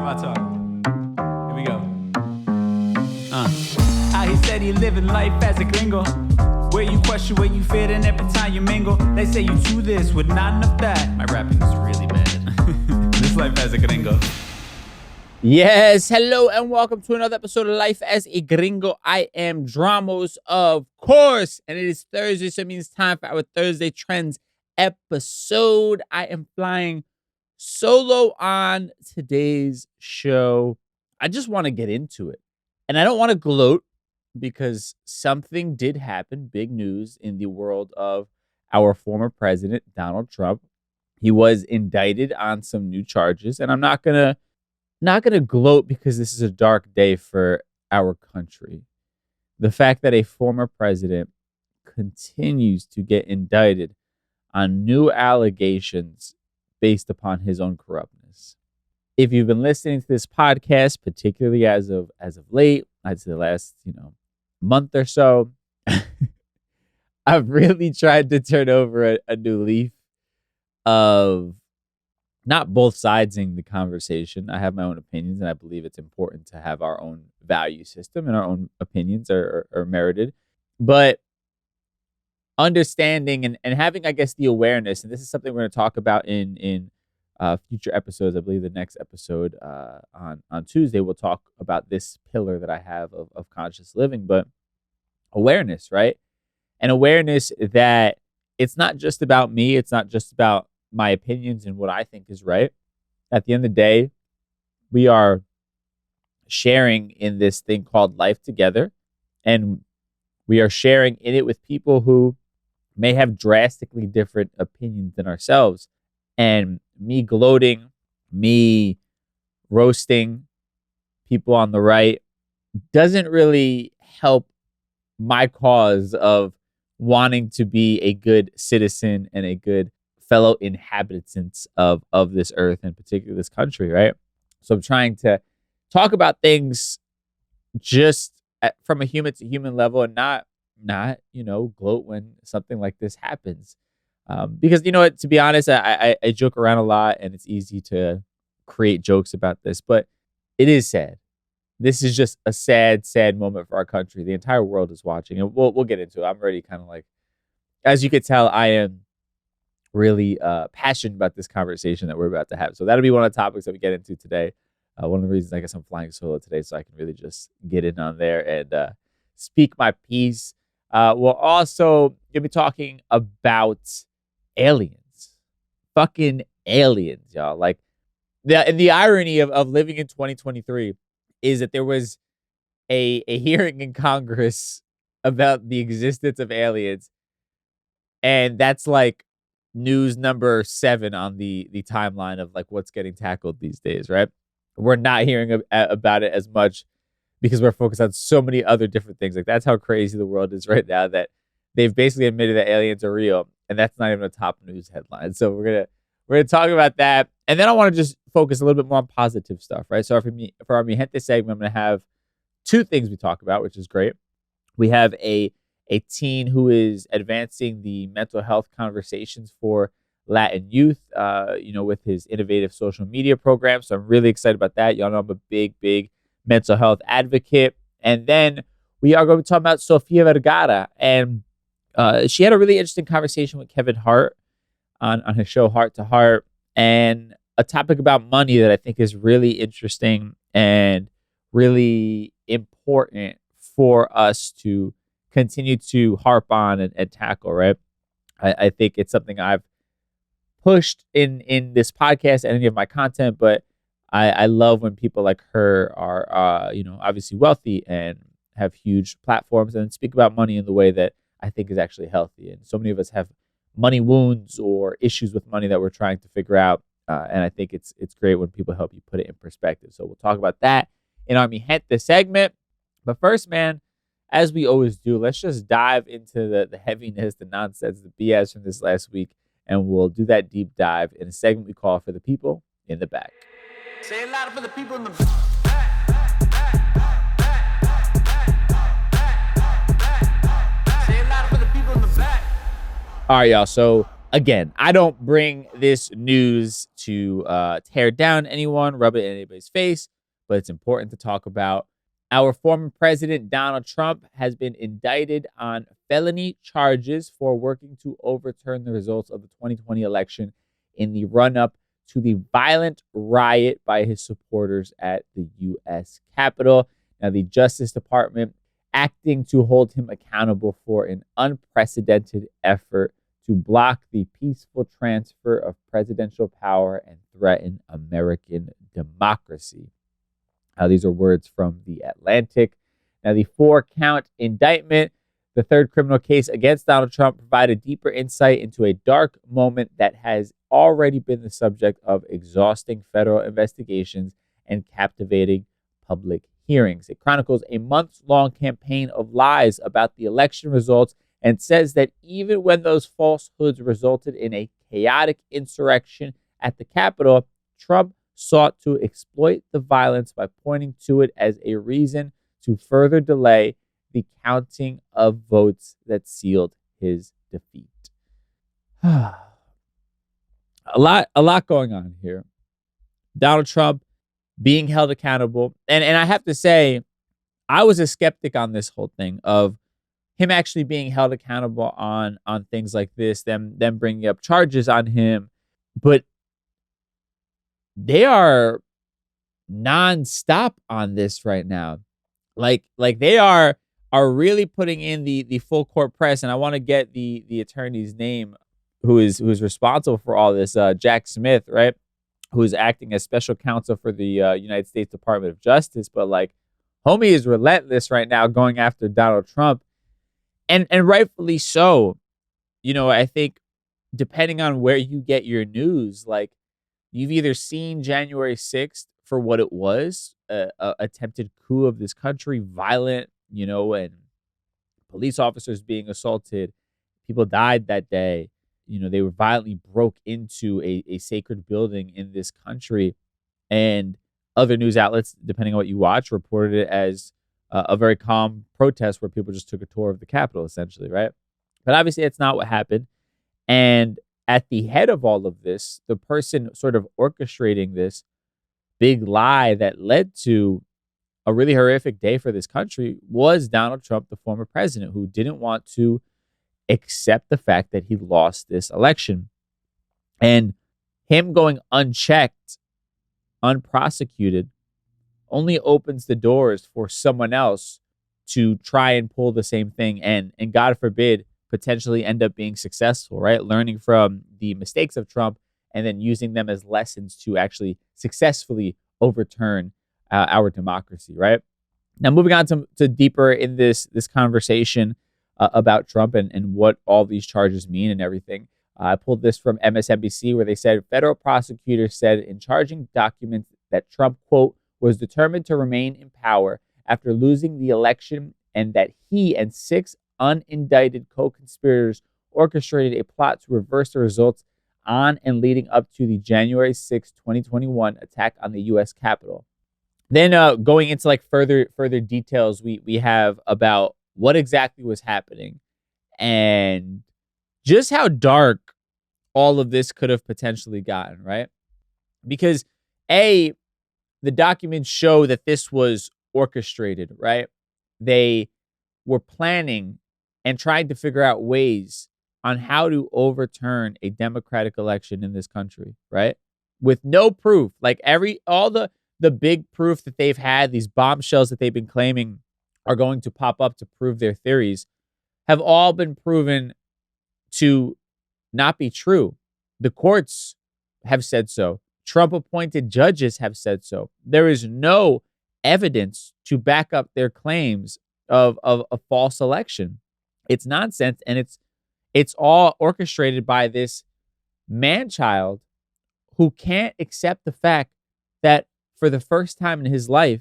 my talk. Here we go. How he said he living life as a gringo. Where you question where you fit in every time you mingle. They say you do this with not enough that. My rapping is really bad. This life as a gringo. Yes, hello and welcome to another episode of Life as a Gringo. I am Dramos, of course, and it is Thursday, so it means time for our Thursday Trends episode. I am flying solo on today's show. I just want to get into it, and I don't want to gloat because something did happen, big news in the world of our former president, Donald Trump. He was indicted on some new charges, and I'm not gonna gloat because this is a dark day for our country. The fact that a former president continues to get indicted on new allegations based upon his own corruptness. If you've been listening to this podcast, particularly as of late, I'd say the last, month or so, I've really tried to turn over a new leaf of not both sidesing the conversation. I have my own opinions, and I believe it's important to have our own value system, and our own opinions are merited. But understanding and having, I guess, the awareness, and this is something we're going to talk about in future episodes. I believe the next episode on Tuesday, we'll talk about this pillar that I have of conscious living, but awareness, right? And awareness that it's not just about me. It's not just about my opinions and what I think is right. At the end of the day, we are sharing in this thing called life together, and we are sharing in it with people who may have drastically different opinions than ourselves. And me gloating, me roasting people on the right doesn't really help my cause of wanting to be a good citizen and a good fellow inhabitants of this earth, and particularly this country, right? So I'm trying to talk about things just from a human to human level, and not gloat when something like this happens. Because to be honest, I joke around a lot, and it's easy to create jokes about this, but it is sad. This is just a sad, sad moment for our country. The entire world is watching, and we'll get into it. I'm already kind of as you could tell, I am really passionate about this conversation that we're about to have. So that'll be one of the topics that we get into today. One of the reasons I guess I'm flying solo today, so I can really just get in on there and speak my piece. We'll also be talking about aliens. Fucking aliens, y'all. And the irony of living in 2023 is that there was a hearing in Congress about the existence of aliens, and that's news number 7 on the timeline of what's getting tackled these days, right? We're not hearing about it as much because we're focused on so many other different things. That's how crazy the world is right now, that they've basically admitted that aliens are real, and that's not even a top news headline. So we're gonna talk about that, and then I want to just focus a little bit more on positive stuff, right? So for our Mi Gente segment, I'm gonna have 2 things we talk about, which is great. We have a teen who is advancing the mental health conversations for Latin youth, with his innovative social media program. So I'm really excited about that. Y'all know I'm a big, big mental health advocate. And then we are going to talk about Sofia Vergara. And she had a really interesting conversation with Kevin Hart on his show Heart to Heart, and a topic about money that I think is really interesting and really important for us to continue to harp on and tackle, right? I think it's something I've pushed in this podcast and any of my content, but I love when people like her are, obviously wealthy and have huge platforms and speak about money in the way that I think is actually healthy. And so many of us have money wounds or issues with money that we're trying to figure out. And I think it's great when people help you put it in perspective. So we'll talk about that in our Mi Gente segment. But first, man, as we always do, let's just dive into the heaviness, the nonsense, the BS from this last week. And we'll do that deep dive in a segment we call For the People in the Back. Say it louder for the people in the All right, y'all. So Again, I don't bring this news to tear down anyone, rub it in anybody's face, but it's important to talk about. Our former president, Donald Trump, has been indicted on felony charges for working to overturn the results of the 2020 election in the run-up to the violent riot by his supporters at the U.S. Capitol. Now, the Justice Department acting to hold him accountable for an unprecedented effort to block the peaceful transfer of presidential power and threaten American democracy. Now, these are words from The Atlantic. Now, the 4-count indictment, the third criminal case against Donald Trump, provided deeper insight into a dark moment that has already been the subject of exhausting federal investigations and captivating public hearings. It chronicles a months-long campaign of lies about the election results and says that even when those falsehoods resulted in a chaotic insurrection at the Capitol, Trump sought to exploit the violence by pointing to it as a reason to further delay the counting of votes that sealed his defeat. a lot going on here. Donald Trump being held accountable. And I have to say, I was a skeptic on this whole thing of him actually being held accountable on things like this, them bringing up charges on him. But they are nonstop on this right now. Like they are really putting in the full court press. And I want to get the attorney's name who is responsible for all this, Jack Smith, right? Who is acting as special counsel for the United States Department of Justice. But like, homie is relentless right now going after Donald Trump. And rightfully so. You know, I think depending on where you get your news, like you've either seen January 6th for what it was, a attempted coup of this country, violent, you know, and police officers being assaulted. People died that day. You know, they were violently broke into a sacred building in this country. And other news outlets, depending on what you watch, reported it as a very calm protest where people just took a tour of the Capitol, essentially, right? But obviously, it's not what happened. And at the head of all of this, the person sort of orchestrating this big lie that led to a really horrific day for this country was Donald Trump, the former president, who didn't want to accept the fact that he lost this election. And him going unchecked, unprosecuted, only opens the doors for someone else to try and pull the same thing and God forbid, potentially end up being successful, right? Learning from the mistakes of Trump and then using them as lessons to actually successfully overturn our democracy, right? Now, moving on to deeper in this conversation about Trump and what all these charges mean and everything. I pulled this from MSNBC where they said federal prosecutors said in charging documents that Trump, quote, was determined to remain in power after losing the election and that he and 6 unindicted co-conspirators orchestrated a plot to reverse the results on and leading up to the January 6, 2021 attack on the U.S. Capitol. Then going into like further details, we have about what exactly was happening and just how dark all of this could have potentially gotten, right? Because the documents show that this was orchestrated, right? They were planning and trying to figure out ways on how to overturn a democratic election in this country, right? With no proof. Like all the big proof that they've had, these bombshells that they've been claiming are going to pop up to prove their theories, have all been proven to not be true. The courts have said so. Trump-appointed judges have said so. There is no evidence to back up their claims of a false election. It's nonsense, and it's all orchestrated by this man-child who can't accept the fact that for the first time in his life,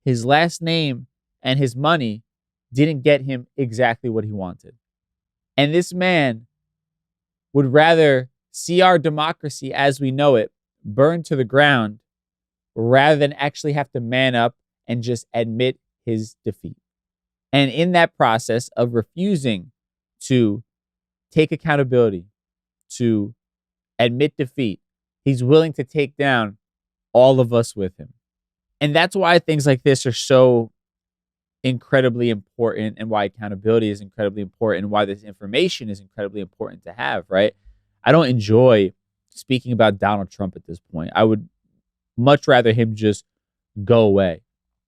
his last name and his money didn't get him exactly what he wanted. And this man would rather see our democracy as we know it burn to the ground rather than actually have to man up and just admit his defeat. And in that process of refusing to take accountability, to admit defeat. He's willing to take down all of us with him. And that's why things like this are so incredibly important, and why accountability is incredibly important, and why this information is incredibly important to have, right? I don't enjoy speaking about Donald Trump at this point. I would much rather him just go away.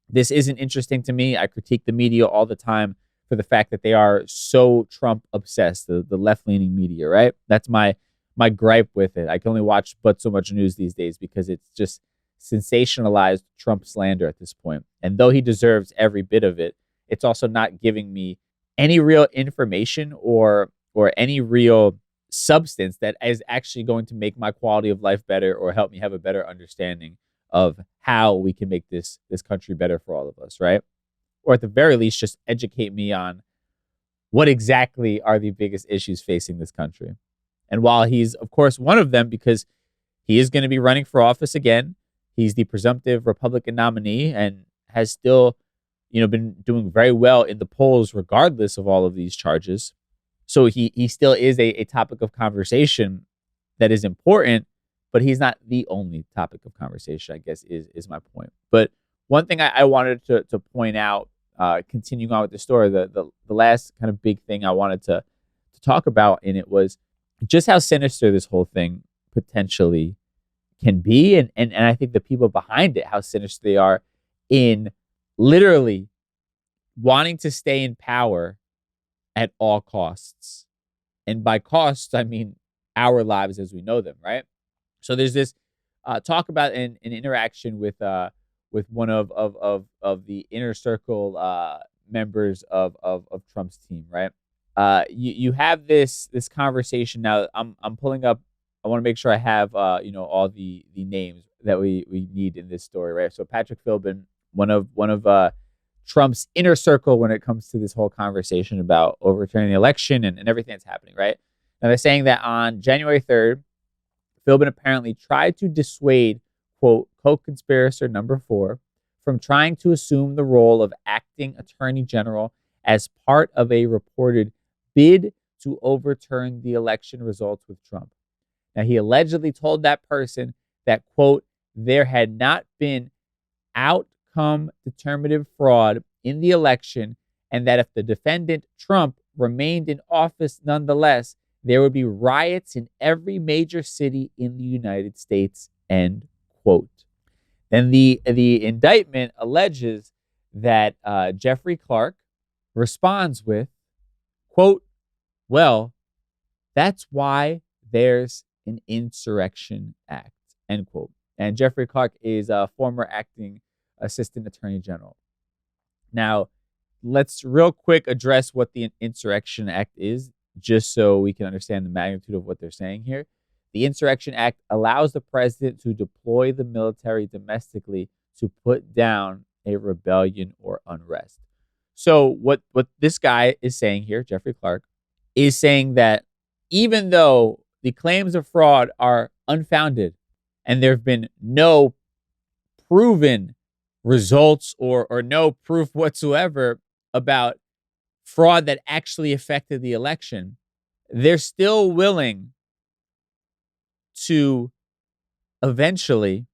This isn't interesting to me. I critique the media all the time for the fact that they are so Trump obsessed, the left-leaning media, right? That's my gripe with it. I can only watch but so much news these days because it's just sensationalized Trump slander at this point. And though he deserves every bit of it, it's also not giving me any real information or any real substance that is actually going to make my quality of life better or help me have a better understanding of how we can make this country better for all of us, right? Or at the very least, just educate me on what exactly are the biggest issues facing this country. And while he's, of course, one of them, because he is going to be running for office again, he's the presumptive Republican nominee and has still, been doing very well in the polls regardless of all of these charges. So he still is a topic of conversation that is important, but he's not the only topic of conversation, I guess, is my point. But one thing I wanted to point out, continuing on with the story, the last kind of big thing I wanted to talk about in it was just how sinister this whole thing potentially can be. And I think the people behind it, how sinister they are in literally wanting to stay in power at all costs. And by costs, I mean our lives as we know them, right? So there's this talk about an interaction with one of the inner circle members of Trump's team, right? You have this conversation now. I'm pulling up. I want to make sure I have all the names that we need in this story, right? So Patrick Philbin, one of Trump's inner circle when it comes to this whole conversation about overturning the election and everything that's happening, right? Now they're saying that on January 3rd, Philbin apparently tried to dissuade, quote, co-conspirator number 4 from trying to assume the role of acting attorney general as part of a reported bid to overturn the election results with Trump. Now, he allegedly told that person that, quote, there had not been outcome determinative fraud in the election, and that if the defendant, Trump, remained in office nonetheless, there would be riots in every major city in the United States, end quote. Then the indictment alleges that Jeffrey Clark responds with, quote, well, that's why there's an insurrection act, end quote. And Jeffrey Clark is a former acting assistant attorney general. Now, let's real quick address what the Insurrection Act is, just so we can understand the magnitude of what they're saying here. The Insurrection Act allows the president to deploy the military domestically to put down a rebellion or unrest. So what this guy is saying here, Jeffrey Clark, is saying that even though the claims of fraud are unfounded and there have been no proven results or no proof whatsoever about fraud that actually affected the election, they're still willing to eventually,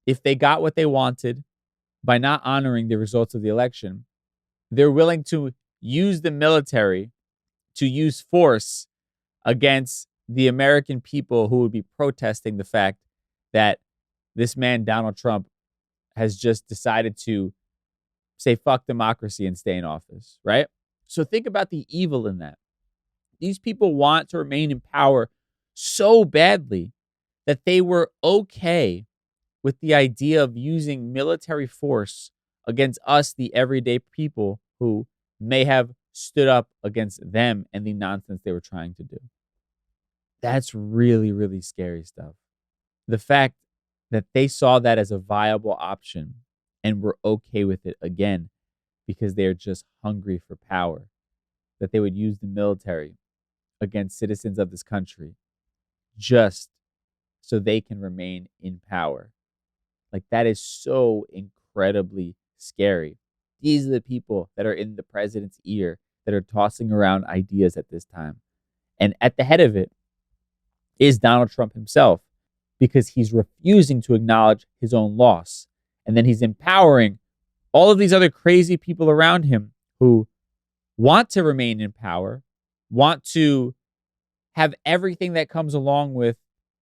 if they got what they wanted by not honoring the results of the election, they're willing to use the military to use force against the American people who would be protesting the fact that this man, Donald Trump, has just decided to say fuck democracy and stay in office, right? So think about the evil in that. These people want to remain in power so badly that they were okay with the idea of using military force against us, the everyday people who may have stood up against them and the nonsense they were trying to do. That's really, really scary stuff. The fact that they saw that as a viable option and were okay with it again because they're just hungry for power, that they would use the military against citizens of this country just so they can remain in power. Like, that is so incredibly scary. These are the people that are in the president's ear that are tossing around ideas at this time. And at the head of it is Donald Trump himself, because he's refusing to acknowledge his own loss. And then he's empowering all of these other crazy people around him who want to remain in power, want to have everything that comes along with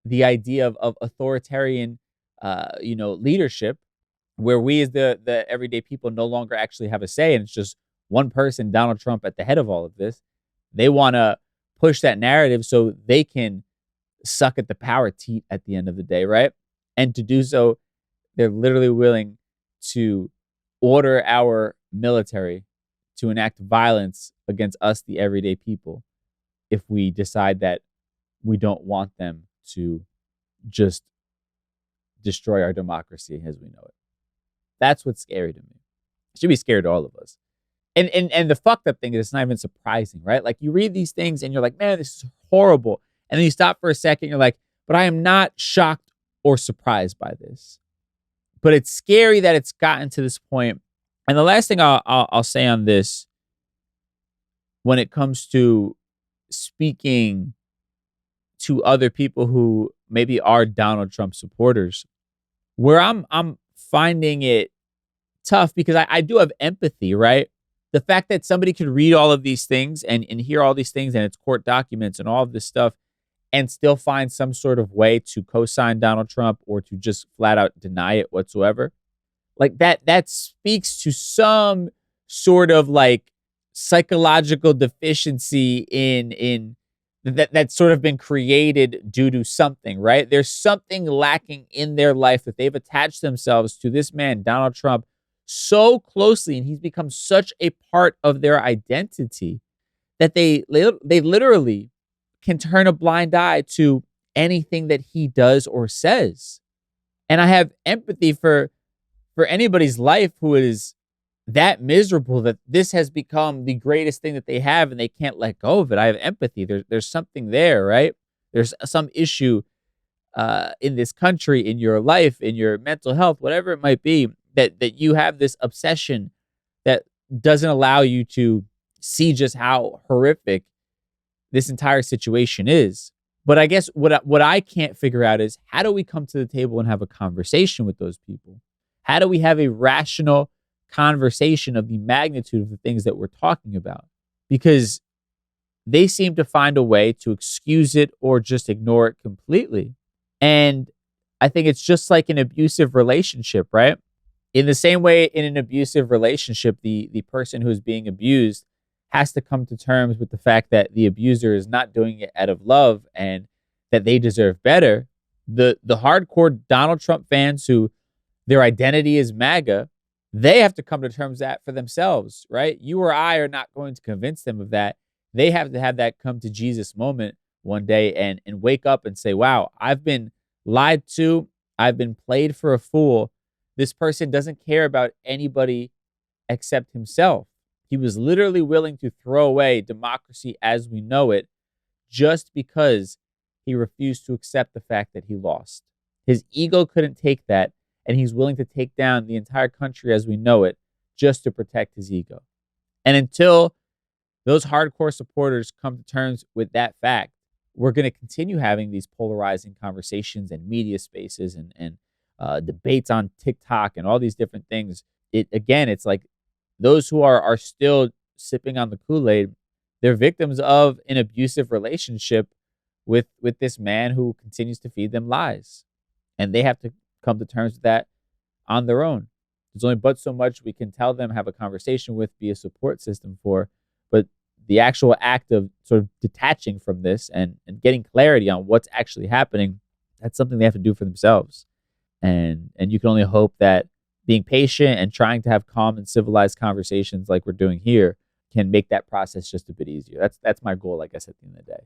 the idea of authoritarian, leadership, where we as the everyday people no longer actually have a say, and it's just one person, Donald Trump, at the head of all of this. They want to push that narrative so they can suck at the power teat at the end of the day, right? And to do so, they're literally willing to order our military to enact violence against us, the everyday people, if we decide that we don't want them to just destroy our democracy as we know it. That's what's scary to me. It should be scary to all of us. And the fucked up thing is it's not even surprising, right? Like, you read these things and you're like, man, this is horrible. And then you stop for a second, you're like, but I am not shocked or surprised by this. But it's scary that it's gotten to this point. And the last thing I'll say on this, when it comes to speaking to other people who maybe are Donald Trump supporters, where I'm finding it tough, because I do have empathy, right? The fact that somebody could read all of these things and hear all these things and it's court documents and all of this stuff and still find some sort of way to co-sign Donald Trump or to just flat out deny it whatsoever. Like, that speaks to some sort of like psychological deficiency in that's sort of been created due to something, right? There's something lacking in their life that they've attached themselves to this man, Donald Trump, so closely, and he's become such a part of their identity that they literally can turn a blind eye to anything that he does or says. And I have empathy for anybody's life who is that miserable that this has become the greatest thing that they have and they can't let go of it. I have empathy. There's something there, right? There's some issue in this country, in your life, in your mental health, whatever it might be, that you have this obsession that doesn't allow you to see just how horrific this entire situation is. But I guess what I can't figure out is, how do we come to the table and have a conversation with those people? How do we have a rational conversation of the magnitude of the things that we're talking about? Because they seem to find a way to excuse it or just ignore it completely. And I think it's just like an abusive relationship, right? In the same way, in an abusive relationship, the person who's being abused has to come to terms with the fact that the abuser is not doing it out of love and that they deserve better. The hardcore Donald Trump fans who their identity is MAGA, they have to come to terms with that for themselves, right? You or I are not going to convince them of that. They have to have that come to Jesus moment one day and wake up and say, wow, I've been lied to. I've been played for a fool. This person doesn't care about anybody except himself. He was literally willing to throw away democracy as we know it just because he refused to accept the fact that he lost. His ego couldn't take that, and he's willing to take down the entire country as we know it just to protect his ego. And until those hardcore supporters come to terms with that fact, we're going to continue having these polarizing conversations and media spaces and debates on TikTok and all these different things. It's like those who are still sipping on the Kool-Aid, they're victims of an abusive relationship with this man who continues to feed them lies. And they have to come to terms with that on their own. There's only but so much we can tell them, have a conversation with, be a support system for. But the actual act of sort of detaching from this and getting clarity on what's actually happening, that's something they have to do for themselves. And you can only hope that being patient and trying to have calm and civilized conversations like we're doing here can make that process just a bit easier. That's my goal, I guess, at the end of the day.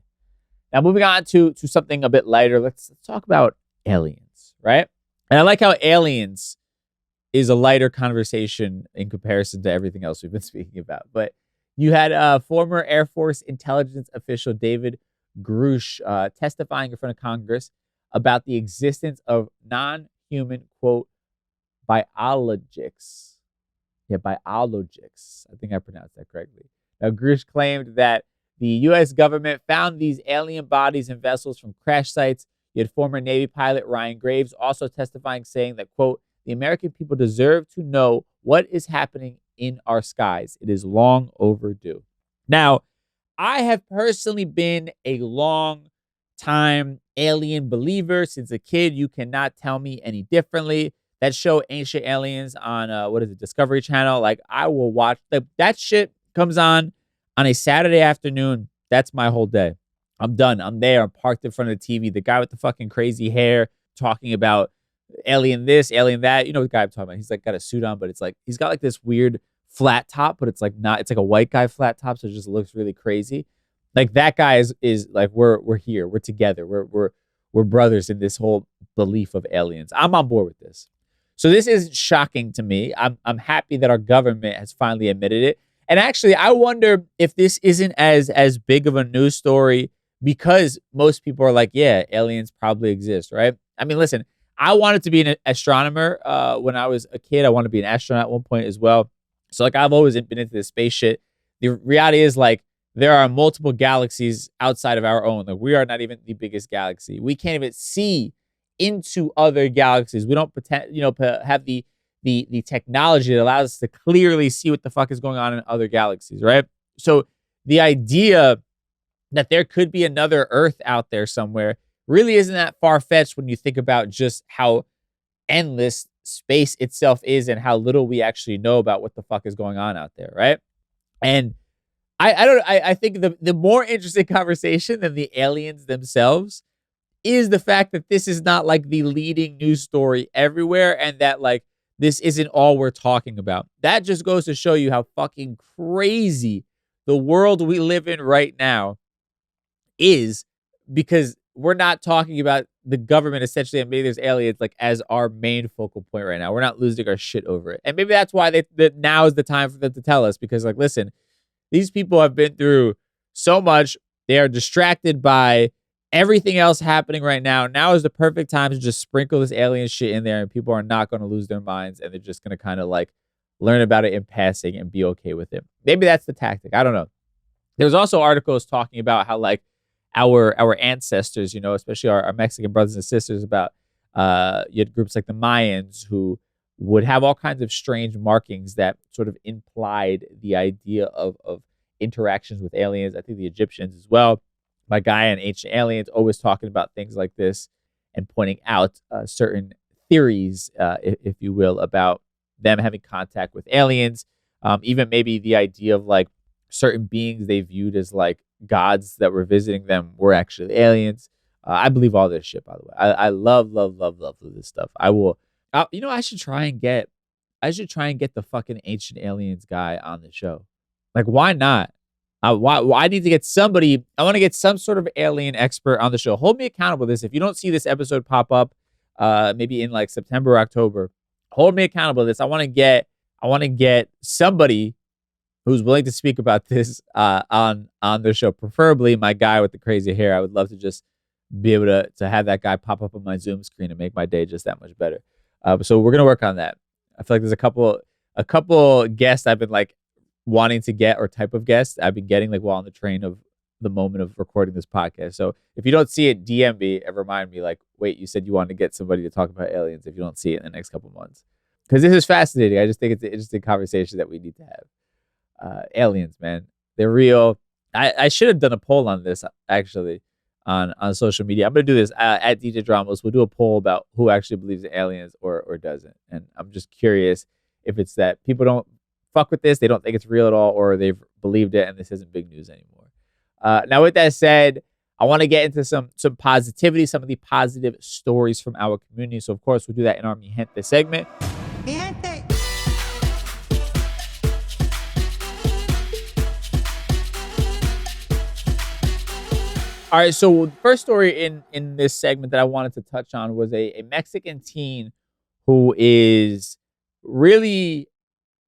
Now, moving on to something a bit lighter, let's talk about aliens, right? And I like how aliens is a lighter conversation in comparison to everything else we've been speaking about. But you had former Air Force intelligence official David Grush testifying in front of Congress about the existence of non-human, quote, biologics. Yeah, biologics. I think I pronounced that correctly. Now, Grush claimed that The U.S. government found these alien bodies and vessels from crash sites. You had former Navy pilot Ryan Graves also testifying, saying that, quote, the American people deserve to know what is happening in our skies. It is long overdue. Now, I have personally been a long time alien believer since a kid. You cannot tell me any differently. That show Ancient Aliens on Discovery Channel. Like, I will watch that shit comes on a Saturday afternoon. That's my whole day. I'm done. I'm there. I'm parked in front of the TV. The guy with the fucking crazy hair talking about alien this, alien that. You know the guy I'm talking about. He's like got a suit on, but it's like he's got like this weird flat top, but it's like not. It's like a white guy flat top, so it just looks really crazy. Like that guy is like we're here. We're together. We're brothers in this whole belief of aliens. I'm on board with this. So this is shocking to me. I'm happy that our government has finally admitted it. And actually, I wonder if this isn't as big of a news story because most people are like, yeah, aliens probably exist, right? I mean, listen, I wanted to be an astronomer when I was a kid. I wanted to be an astronaut at one point as well. So like I've always been into this space shit. The reality is like there are multiple galaxies outside of our own. Like we are not even the biggest galaxy. We can't even see into other galaxies. We don't pretend, have the technology that allows us to clearly see what the fuck is going on in other galaxies, right? So the idea that there could be another Earth out there somewhere really isn't that far-fetched when you think about just how endless space itself is and how little we actually know about what the fuck is going on out there, right? And I think the more interesting conversation than the aliens themselves is the fact that this is not like the leading news story everywhere and that like this isn't all we're talking about. That just goes to show you how fucking crazy the world we live in right now is, because we're not talking about the government essentially and maybe there's aliens like as our main focal point right now. We're not losing our shit over it. And maybe that's why that now is the time for them to tell us, because like, listen, these people have been through so much. They are distracted by everything else happening right now. Now is the perfect time to just sprinkle this alien shit in there and people are not going to lose their minds and they're just going to kind of like learn about it in passing and be okay with it. Maybe that's the tactic. I don't know. There's also articles talking about how like our ancestors, especially our Mexican brothers and sisters, about you had groups like the Mayans who would have all kinds of strange markings that sort of implied the idea of interactions with aliens. I think the Egyptians as well. My guy on Ancient Aliens always talking about things like this and pointing out certain theories, if you will, about them having contact with aliens. Even maybe the idea of like certain beings they viewed as like gods that were visiting them were actually aliens. I believe all this shit, by the way. I love this stuff. I should try and get the fucking Ancient Aliens guy on the show. Like, why not? I need to get somebody. I want to get some sort of alien expert on the show. Hold me accountable to this. If you don't see this episode pop up, maybe in like September or October, hold me accountable to this. I want to get somebody who's willing to speak about this on the show. Preferably my guy with the crazy hair. I would love to just be able to have that guy pop up on my Zoom screen and make my day just that much better. So we're gonna work on that. I feel like there's a couple guests I've been like wanting to get, or type of guests I've been getting like while on the train of the moment of recording this podcast. So if you don't see it, DM me and remind me like, wait, you said you wanted to get somebody to talk about aliens if you don't see it in the next couple months. Because this is fascinating. I just think it's an interesting conversation that we need to have. Aliens, man. They're real. I should have done a poll on this actually on social media. I'm going to do this at DJ Dramos. We'll do a poll about who actually believes in aliens or doesn't. And I'm just curious if it's that people don't fuck with this, they don't think it's real at all, or they've believed it and this isn't big news anymore. Now, with that said, I want to get into some positivity, some of the positive stories from our community. So, of course, we'll do that in our Mi Gente segment. Mi Gente. All right, so the first story in this segment that I wanted to touch on was a Mexican teen who is really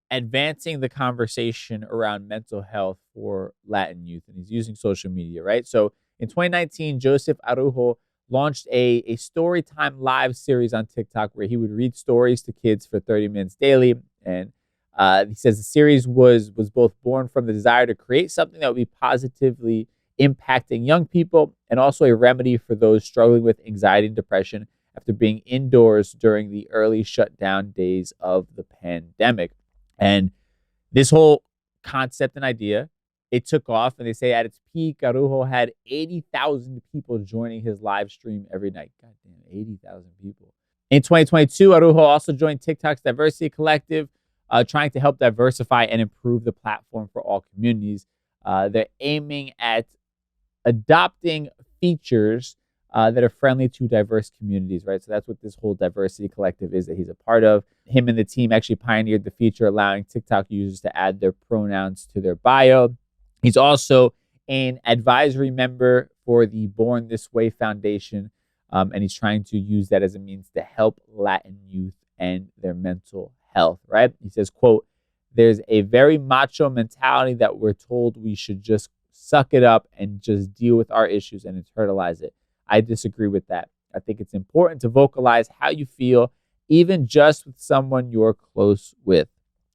advancing the conversation around mental health for Latin youth, and he's using social media, right? So in 2019, Joseph Arujo launched a Storytime live series on TikTok where he would read stories to kids for 30 minutes daily, and He says the series was both born from the desire to create something that would be positively impacting young people and also a remedy for those struggling with anxiety and depression after being indoors during the early shutdown days of the pandemic. And this whole concept and idea, it took off, and they say at its peak, Arujo had 80,000 people joining his live stream every night. God damn, 80,000 people. In 2022, Arujo also joined TikTok's Diversity Collective, trying to help diversify and improve the platform for all communities. They're aiming at adopting features that are friendly to diverse communities, right? So that's what this whole Diversity Collective is that he's a part of. Him and the team actually pioneered the feature allowing TikTok users to add their pronouns to their bio. He's also an advisory member for the Born This Way Foundation, and he's trying to use that as a means to help Latin youth and their mental health, right? He says, quote, "There's a very macho mentality that we're told we should just suck it up and just deal with our issues and internalize it. I disagree with that. I think it's important to vocalize how you feel, even just with someone you're close with."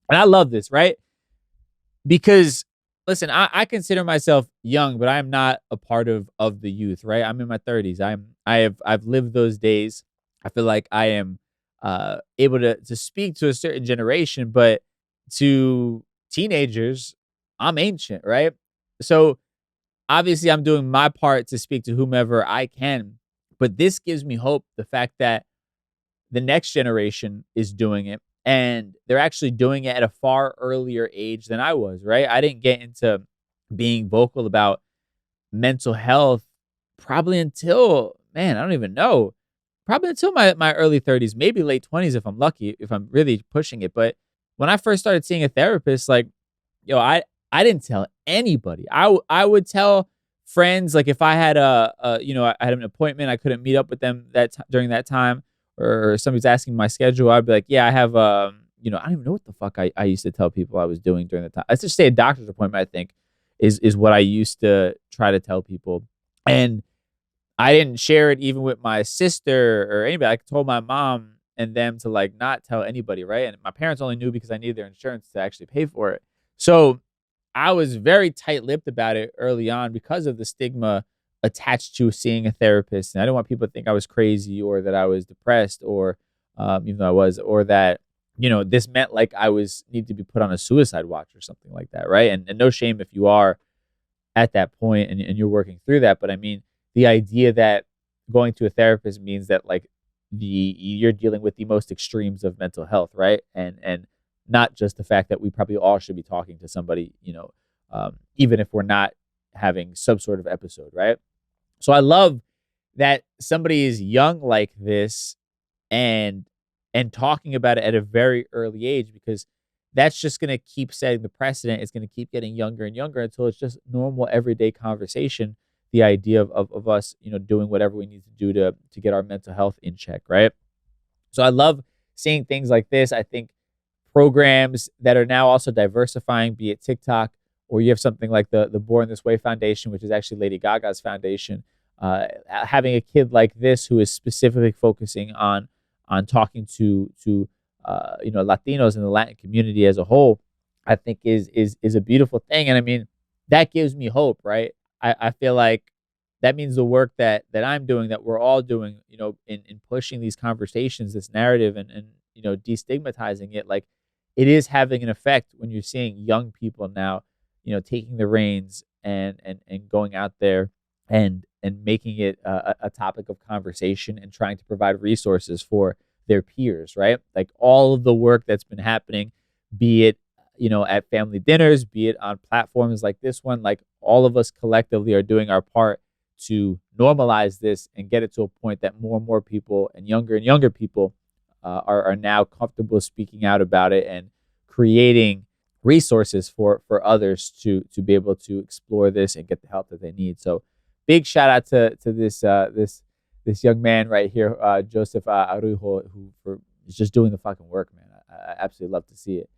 And I love this, right? Because, listen, I consider myself young, but I'm not a part of the youth, right? I'm in my 30s. I've lived those days. I feel like I am able to speak to a certain generation, but to teenagers, I'm ancient, right? So obviously I'm doing my part to speak to whomever I can, but this gives me hope, the fact that the next generation is doing it, and they're actually doing it at a far earlier age than I was, right? I didn't get into being vocal about mental health probably until, man, I don't even know, probably until my early 30s, maybe late 20s if I'm lucky, if I'm really pushing it. But when I first started seeing a therapist, like, yo, I didn't tell anybody. I would tell friends, like if I had I had an appointment, I couldn't meet up with them during that time, or somebody's asking my schedule, I'd be like, yeah, I have I don't even know what the fuck I used to tell people I was doing during the time. Let's just say a doctor's appointment, I think, is what I used to try to tell people. And I didn't share it even with my sister or anybody. I told my mom and them to like not tell anybody, right? And my parents only knew because I needed their insurance to actually pay for it. So I was very tight-lipped about it early on because of the stigma attached to seeing a therapist. And I didn't want people to think I was crazy or that I was depressed, or even though I was, or that, this meant like I need to be put on a suicide watch or something like that, right? And no shame if you are at that point and you're working through that. But I mean, the idea that going to a therapist means that like you're dealing with the most extremes of mental health, right? And not just the fact that we probably all should be talking to somebody, even if we're not having some sort of episode, right? So I love that somebody is young like this and talking about it at a very early age, because that's just going to keep setting the precedent. It's going to keep getting younger and younger until it's just normal everyday conversation. The idea of us, doing whatever we need to do to get our mental health in check, right? So I love seeing things like this. I think programs that are now also diversifying, be it TikTok, or you have something like the Born This Way Foundation, which is actually Lady Gaga's foundation, having a kid like this who is specifically focusing on talking to Latinos and the Latin community as a whole, I think is a beautiful thing. And I mean, that gives me hope, right? I feel like that means the work that I'm doing, that we're all doing, in pushing these conversations, this narrative, and destigmatizing it, like it is having an effect when you're seeing young people now, taking the reins and going out there and making it a topic of conversation and trying to provide resources for their peers, right? Like all of the work that's been happening, be it, at family dinners, be it on platforms like this one, like all of us collectively are doing our part to normalize this and get it to a point that more and more people and younger people are now comfortable speaking out about it and creating resources for others to be able to explore this and get the help that they need. So big shout out to this young man right here, Joseph Arujo, who is just doing the fucking work, man. I absolutely love to see it.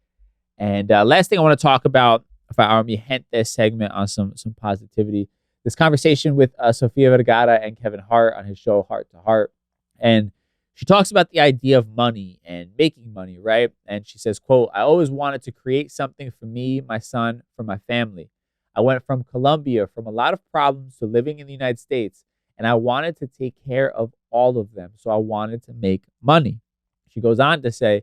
And last thing I want to talk about for our Mi Gente segment on some positivity, this conversation with Sofia Vergara and Kevin Hart on his show Heart to Heart. And She talks about the idea of money and making money, right? And she says, quote, "I always wanted to create something for me, my son, for my family. I went from Colombia, from a lot of problems to living in the United States, and I wanted to take care of all of them. So I wanted to make money." She goes on to say,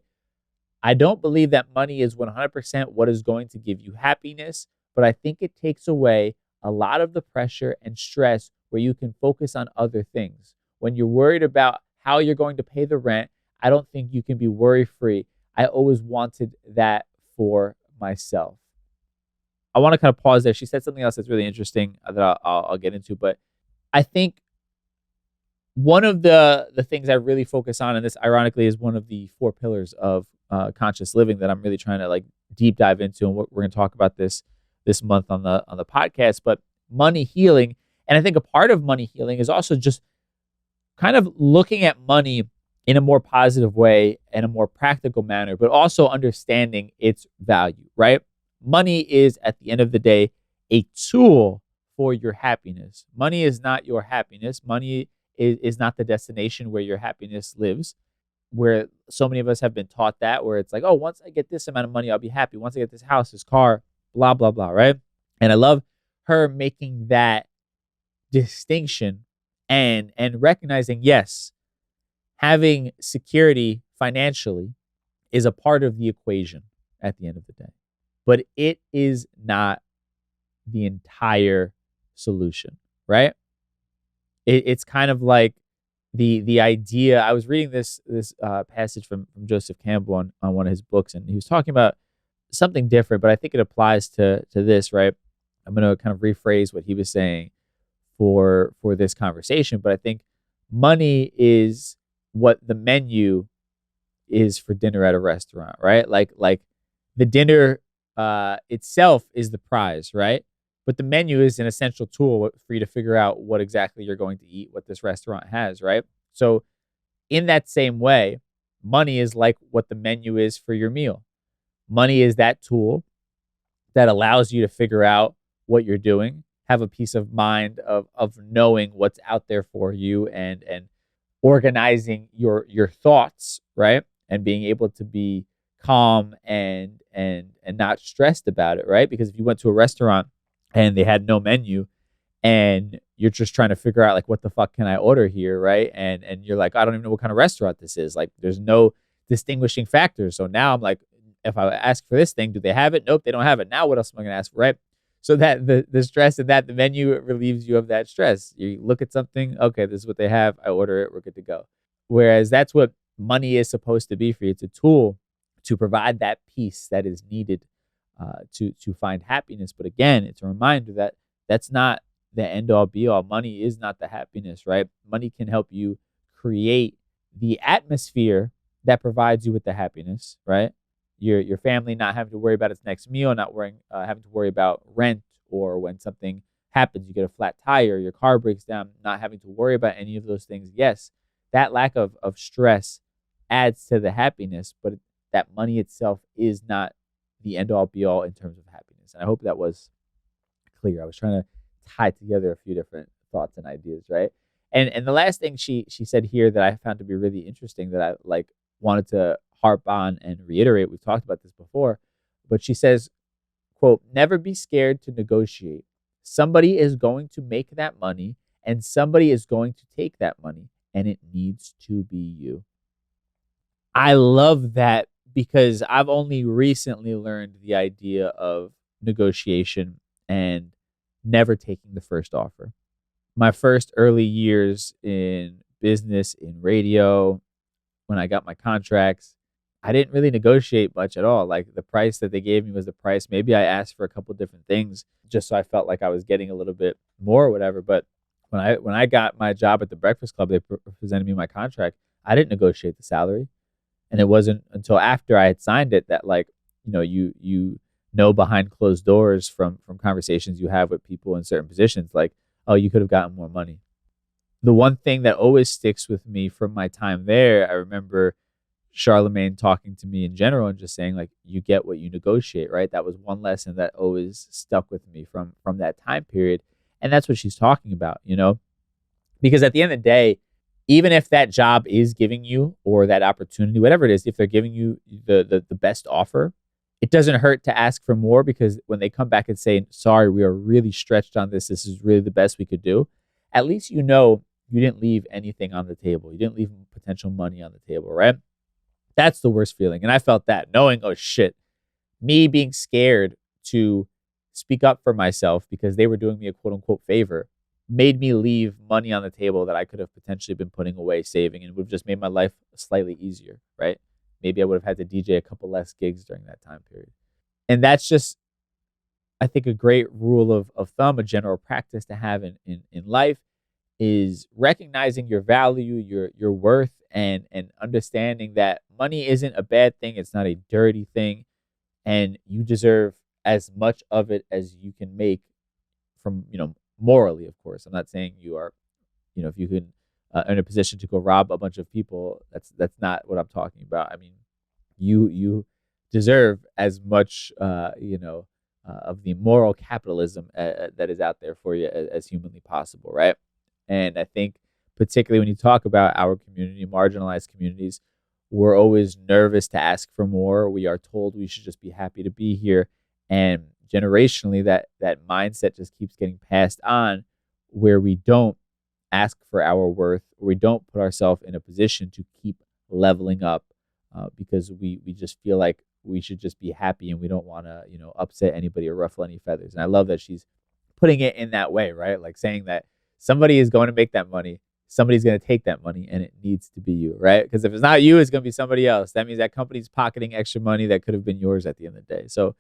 "I don't believe that money is 100% what is going to give you happiness, but I think it takes away a lot of the pressure and stress where you can focus on other things. When you're worried about how you're going to pay the rent, I don't think you can be worry-free. I always wanted that for myself." I want to kind of pause there. She said something else that's really interesting that I'll get into, but I think one of the things I really focus on, and this ironically is one of the 4 pillars of conscious living that I'm really trying to like deep dive into, and we're going to talk about this month on the podcast. But money healing, and I think a part of money healing is also just kind of looking at money in a more positive way and a more practical manner, but also understanding its value, right? Money is, at the end of the day, a tool for your happiness. Money is not your happiness. Money is not the destination where your happiness lives, where so many of us have been taught that, where it's like, oh, once I get this amount of money, I'll be happy. Once I get this house, this car, blah, blah, blah, right? And I love her making that distinction and recognizing, yes, having security financially is a part of the equation at the end of the day, but it is not the entire solution, right? It's kind of like the idea. I was reading this passage from Joseph Campbell on one of his books, and he was talking about something different, but I think it applies to this, right? I'm going to kind of rephrase what he was saying for this conversation, but I think money is what the menu is for dinner at a restaurant, right? Like the dinner itself is the prize, right? But the menu is an essential tool for you to figure out what exactly you're going to eat, what this restaurant has, right? So in that same way, money is like what the menu is for your meal. Money is that tool that allows you to figure out what you're doing, have a peace of mind of knowing what's out there for you, and organizing your thoughts, right? And being able to be calm and not stressed about it, right? Because if you went to a restaurant and they had no menu and you're just trying to figure out like, what the fuck can I order here, right? And you're like, I don't even know what kind of restaurant this is. Like, there's no distinguishing factors. So now I'm like, if I ask for this thing, do they have it? Nope, they don't have it. Now what else am I going to ask for, right? So that the stress and that the menu relieves you of that stress. You look at something, okay, this is what they have. I order it. We're good to go. Whereas that's what money is supposed to be for you. It's a tool to provide that peace that is needed to find happiness. But again, it's a reminder that that's not the end all be all. Money is not the happiness, right? Money can help you create the atmosphere that provides you with the happiness, right? Your family not having to worry about its next meal, not having to worry about rent, or when something happens, you get a flat tire, your car breaks down, not having to worry about any of those things. Yes, that lack of stress adds to the happiness, but that money itself is not the end all be all in terms of happiness. And I hope that was clear. I was trying to tie together a few different thoughts and ideas, right? And the last thing she said here that I found to be really interesting, that I wanted to harp on and reiterate. We've talked about this before, but she says, quote, "Never be scared to negotiate. Somebody is going to make that money and somebody is going to take that money, and it needs to be you." I love that, because I've only recently learned the idea of negotiation and never taking the first offer. My first early years in business, in radio, when I got my contracts, I didn't really negotiate much at all. Like, the price that they gave me was the price. Maybe I asked for a couple different things just so I felt like I was getting a little bit more or whatever. But when I got my job at the Breakfast Club, they presented me my contract. I didn't negotiate the salary. And it wasn't until after I had signed it that, like, you know behind closed doors from conversations you have with people in certain positions, like, oh, you could have gotten more money. The one thing that always sticks with me from my time there, I remember Charlemagne talking to me in general and just saying, like, you get what you negotiate, right? That was one lesson that always stuck with me from that time period. And that's what she's talking about, because at the end of the day, even if that job is giving you, or that opportunity, whatever it is, if they're giving you the best offer, it doesn't hurt to ask for more, because when they come back and say, sorry, we are really stretched on this, this is really the best we could do, at least you know you didn't leave anything on the table. You didn't leave potential money on the table, right? That's the worst feeling. And I felt that, knowing, oh shit, me being scared to speak up for myself because they were doing me a quote unquote favor made me leave money on the table that I could have potentially been putting away, saving, and would have just made my life slightly easier, right? Maybe I would have had to DJ a couple less gigs during that time period. And that's just, I think, a great rule of thumb, a general practice to have in life, is recognizing your value, your worth, and understanding that money isn't a bad thing. It's not a dirty thing. And you deserve as much of it as you can make from, morally, of course. I'm not saying you are, if you can in a position to go rob a bunch of people, that's not what I'm talking about. I mean, you deserve as much, of the moral capitalism that is out there for you as humanly possible, right? And I think particularly when you talk about our community, marginalized communities, we're always nervous to ask for more. We are told we should just be happy to be here. And generationally, that mindset just keeps getting passed on, where we don't ask for our worth, or we don't put ourselves in a position to keep leveling up, because we just feel like we should just be happy, and we don't want to, upset anybody or ruffle any feathers. And I love that she's putting it in that way, right? Like saying that somebody is going to make that money, somebody's going to take that money, and it needs to be you, right? Because if it's not you, it's going to be somebody else. That means that company's pocketing extra money that could have been yours at the end of the day. So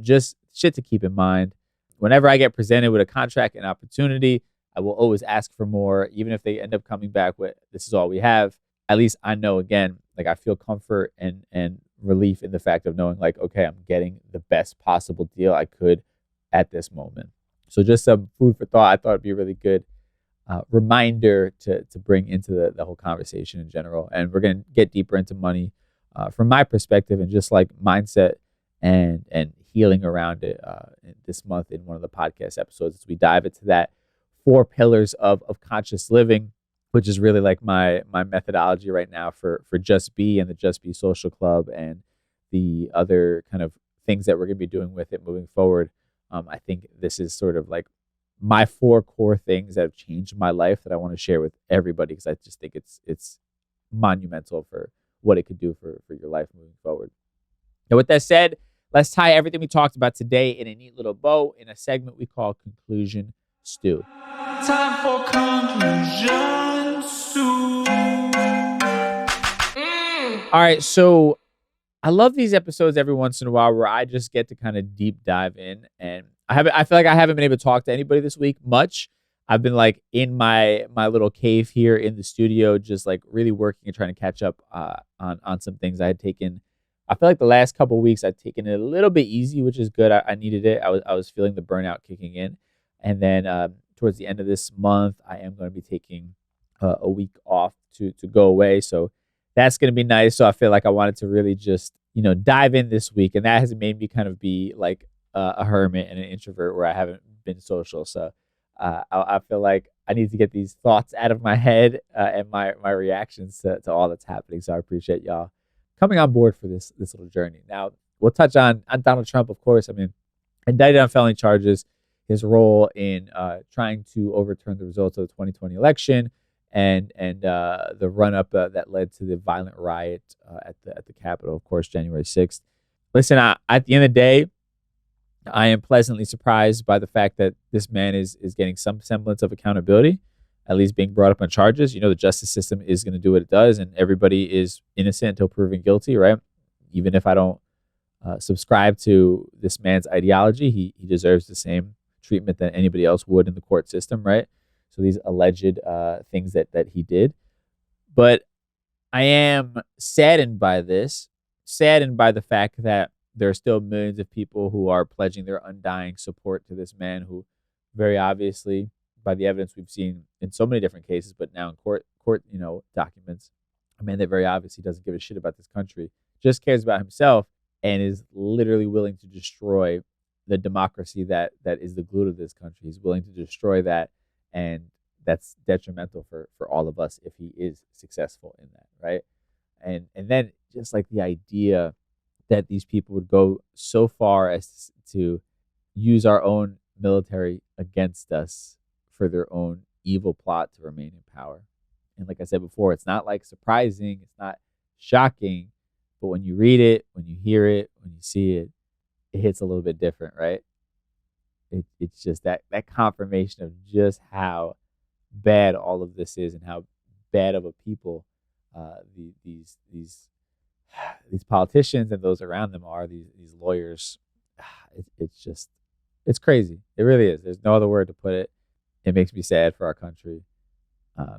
just shit to keep in mind. Whenever I get presented with a contract and opportunity, I will always ask for more, even if they end up coming back with, this is all we have. At least I know, again, like I feel comfort and relief in the fact of knowing, like, okay, I'm getting the best possible deal I could at this moment. So just some food for thought. I thought it'd be a really good reminder to bring into the whole conversation in general. And we're going to get deeper into money from my perspective, and just like mindset and healing around it this month in one of the podcast episodes, as we dive into that 4 pillars of conscious living, which is really like my methodology right now for Just Be and the Just Be Social Club, and the other kind of things that we're going to be doing with it moving forward. I think this is sort of like my 4 core things that have changed my life that I want to share with everybody, because I just think it's monumental for what it could do for your life moving forward. Now, with that said, let's tie everything we talked about today in a neat little bow in a segment we call Conclusion Stew. Time for conclusion stew. All right, so I love these episodes every once in a while where I just get to kind of deep dive in, and I feel like I haven't been able to talk to anybody this week much. I've been like in my little cave here in the studio, just like really working and trying to catch up on some things I had taken. I feel like the last couple of weeks I've taken it a little bit easy, which is good. I needed it. I was feeling the burnout kicking in, and then towards the end of this month, I am going to be taking a week off to go away. So that's going to be nice. So I feel like I wanted to really just, dive in this week. And that has made me kind of be like a hermit and an introvert where I haven't been social. So I feel like I need to get these thoughts out of my head and my reactions to all that's happening. So I appreciate y'all coming on board for this little journey. Now, we'll touch on Donald Trump, of course. I mean, indicted on felony charges, his role in trying to overturn the results of the 2020 election, and the run-up that led to the violent riot at the Capitol, of course, January 6th. Listen, at the end of the day, I am pleasantly surprised by the fact that this man is getting some semblance of accountability, at least being brought up on charges. The justice system is going to do what it does, and everybody is innocent until proven guilty, right? Even if I don't subscribe to this man's ideology, he deserves the same treatment that anybody else would in the court system, right? So these alleged things that he did. But I am saddened by this, saddened by the fact that there are still millions of people who are pledging their undying support to this man who very obviously, by the evidence we've seen in so many different cases, but now in court documents, a man that very obviously doesn't give a shit about this country, just cares about himself, and is literally willing to destroy the democracy that is the glue to this country. He's willing to destroy that, and that's detrimental for all of us if he is successful in that, right? And then just like the idea that these people would go so far as to use our own military against us for their own evil plot to remain in power. And like I said before, it's not like surprising, it's not shocking, but when you read it, when you hear it, when you see it, it hits a little bit different, right? It's just that confirmation of just how bad all of this is and how bad of a people these politicians and those around them are, these lawyers. It's crazy. It really is. There's no other word to put it. It makes me sad for our country.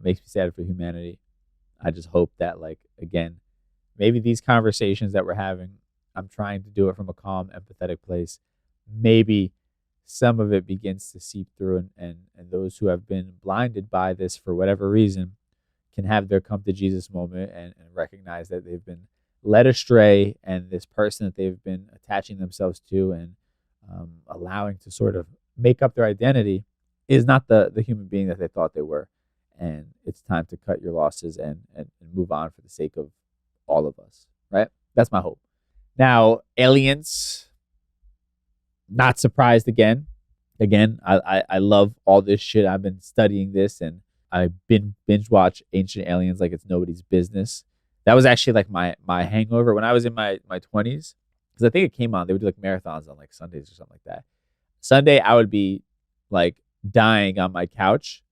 Makes me sad for humanity. I just hope that, like, again, maybe these conversations that we're having, I'm trying to do it from a calm, empathetic place. Maybe some of it begins to seep through, and those who have been blinded by this for whatever reason can have their come to Jesus moment and recognize that they've been led astray, and this person that they've been attaching themselves to and allowing to sort of make up their identity is not the human being that they thought they were. And it's time to cut your losses and move on for the sake of all of us, right? That's my hope. Now, aliens, not surprised again. I love all this shit. I've been studying this, and I've been binge watch Ancient Aliens like it's nobody's business. That was actually like my hangover when I was in my 20s, because I think it came on. They would do like marathons on like Sundays or something like that. Sunday, I would be like dying on my couch,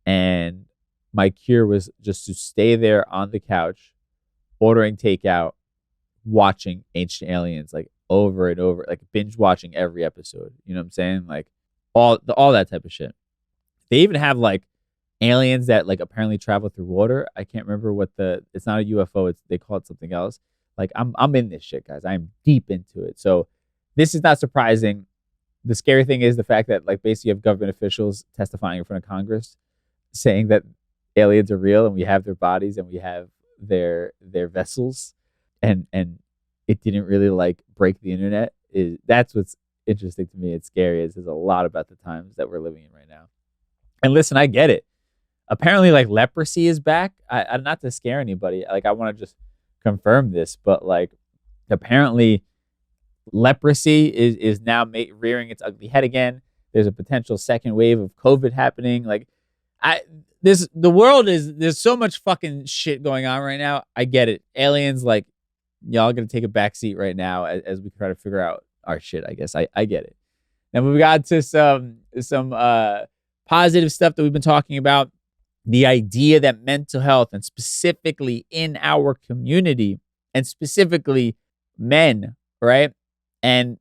and my cure was just to stay there on the couch, ordering takeout, watching Ancient Aliens like over and over, like binge watching every episode. You know what I'm saying? Like all that type of shit. They even have like aliens that like apparently travel through water. I can't remember what it's not a UFO. They call it something else. Like I'm in this shit, guys. I'm deep into it. So this is not surprising. The scary thing is the fact that like basically you have government officials testifying in front of Congress saying that aliens are real and we have their bodies and we have their vessels, and it didn't really like break the internet. That's what's interesting to me. It's scary. There's a lot about the times that we're living in right now. And listen, I get it. Apparently, like leprosy is back. I not to scare anybody. Like I want to just confirm this, but like apparently leprosy is now rearing its ugly head again. There's a potential second wave of COVID happening. Like there's so much fucking shit going on right now. I get it. Aliens, like y'all gonna take a back seat right now as we try to figure out our shit. I guess I get it. Now we got to some positive stuff that we've been talking about. The idea that mental health, and specifically in our community, and specifically men, right? And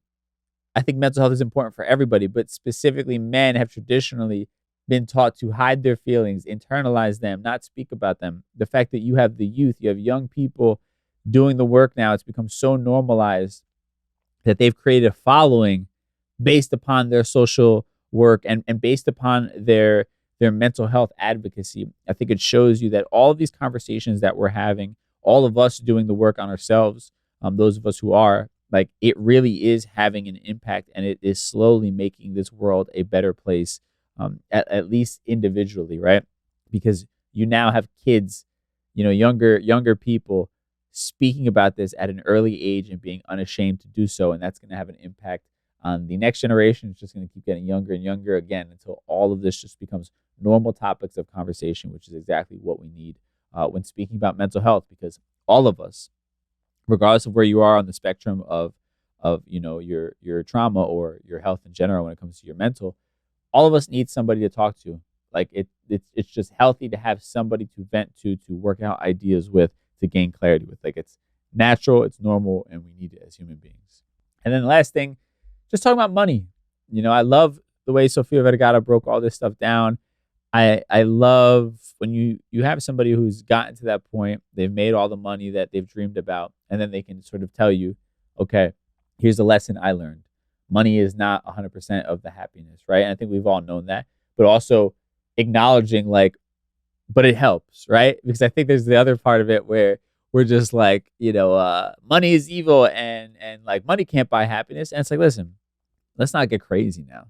I think mental health is important for everybody, but specifically men have traditionally been taught to hide their feelings, internalize them, not speak about them. The fact that you have the youth, you have young people doing the work now, it's become so normalized that they've created a following based upon their social work and based upon their mental health advocacy. I think it shows you that all of these conversations that we're having, all of us doing the work on ourselves, those of us who are, like, it really is having an impact, and it is slowly making this world a better place, at least individually, right? Because you now have kids, younger people speaking about this at an early age and being unashamed to do so, and that's going to have an impact on the next generation. It's just going to keep getting younger and younger again until all of this just becomes normal topics of conversation, which is exactly what we need when speaking about mental health, because all of us, regardless of where you are on the spectrum of your trauma or your health in general when it comes to your mental, all of us need somebody to talk to. Like it's just healthy to have somebody to vent to work out ideas with, to gain clarity with. Like it's natural, it's normal, and we need it as human beings. And then the last thing, just talking about money. I love the way Sofia Vergara broke all this stuff down. I love when you have somebody who's gotten to that point, they've made all the money that they've dreamed about, and then they can sort of tell you, okay, here's a lesson I learned. Money is not 100% of the happiness, right? And I think we've all known that, but also acknowledging like, but it helps, right? Because I think there's the other part of it where we're just like, money is evil and like money can't buy happiness. And it's like, listen, let's not get crazy now.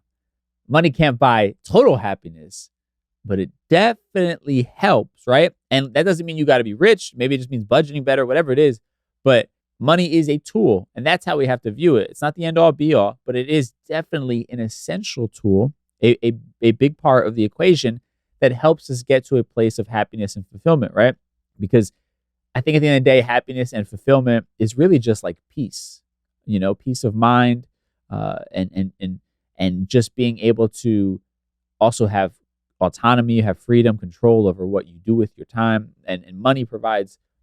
Money can't buy total happiness, but it definitely helps, right? And that doesn't mean you got to be rich. Maybe it just means budgeting better, whatever it is. But money is a tool, and that's how we have to view it. It's not the end all be all, but it is definitely an essential tool, a big part of the equation that helps us get to a place of happiness and fulfillment, right? Because I think at the end of the day, happiness and fulfillment is really just like peace, peace of mind, and just being able to also have autonomy, have freedom, control over what you do with your time, and money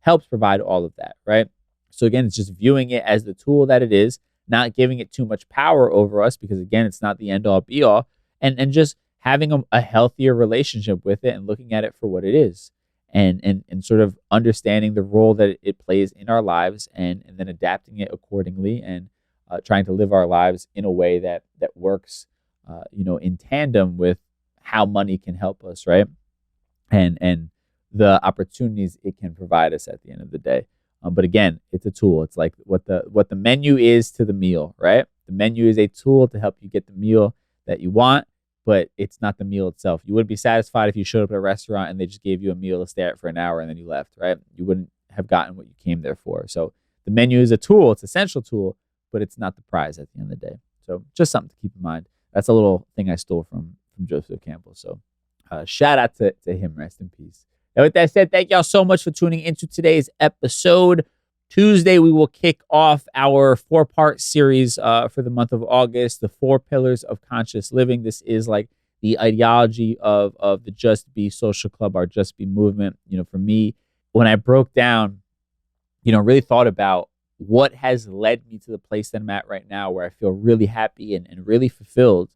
helps provide all of that, right? So again, it's just viewing it as the tool that it is, not giving it too much power over us, because again, it's not the end all be all, and just having a healthier relationship with it and looking at it for what it is, and sort of understanding the role that it plays in our lives, and then adapting it accordingly, and trying to live our lives in a way that works, in tandem with how money can help us, right? And the opportunities it can provide us at the end of the day. But again, it's a tool. It's like what the menu is to the meal, right? The menu is a tool to help you get the meal that you want, but it's not the meal itself. You wouldn't be satisfied if you showed up at a restaurant and they just gave you a meal to stay at for an hour and then you left, right? You wouldn't have gotten what you came there for. So the menu is a tool. It's an essential tool, but it's not the prize at the end of the day. So just something to keep in mind. That's a little thing I stole from Joseph Campbell. So shout out to him. Rest in peace. And with that said, thank y'all so much for tuning into today's episode. Tuesday, we will kick off our 4-part series for the month of August, the 4 pillars of conscious living. This is like the ideology of the Just Be Social Club, our Just Be movement. For me, when I broke down, really thought about what has led me to the place that I'm at right now, where I feel really happy and really fulfilled,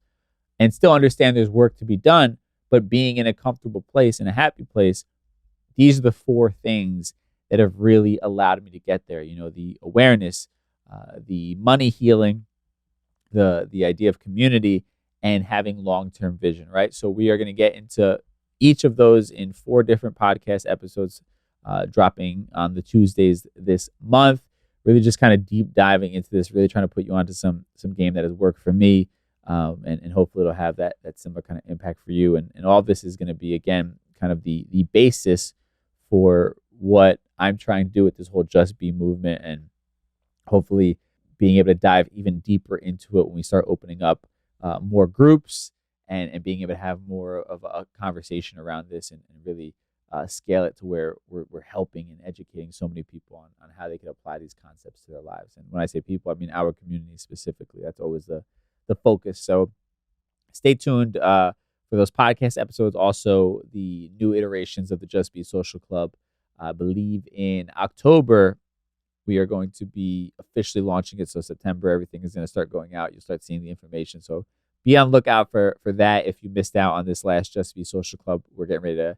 and still understand there's work to be done, but being in a comfortable place, in a happy place, these are the 4 things that have really allowed me to get there. The awareness, the money healing, the idea of community, and having long-term vision, right? So we are going to get into each of those in 4 different podcast episodes, dropping on the Tuesdays this month. Really just kind of deep diving into this, really trying to put you onto some game that has worked for me, and hopefully it'll have that similar kind of impact for you. And all this is going to be, again, kind of the basis for what I'm trying to do with this whole Just Be movement, and hopefully being able to dive even deeper into it when we start opening up more groups, and being able to have more of a conversation around this, and really scale it to where we're helping and educating so many people on how they can apply these concepts to their lives. And when I say people, I mean our community specifically. That's always the focus. So stay tuned for those podcast episodes. Also, the new iterations of the Just Be Social Club. I believe in October, we are going to be officially launching it. So September, everything is going to start going out. You'll start seeing the information. So be on the lookout for that. If you missed out on this last Just Be Social Club, we're getting ready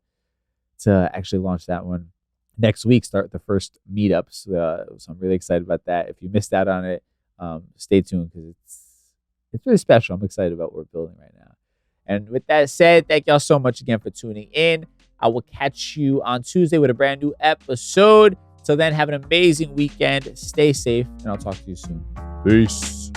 to actually launch that one next week, start the first meetups. So I'm really excited about that. If you missed out on it, stay tuned, because it's really special. I'm excited about what we're building right now. And with that said, thank y'all so much again for tuning in. I will catch you on Tuesday with a brand new episode. Till then, have an amazing weekend. Stay safe, and I'll talk to you soon. Peace.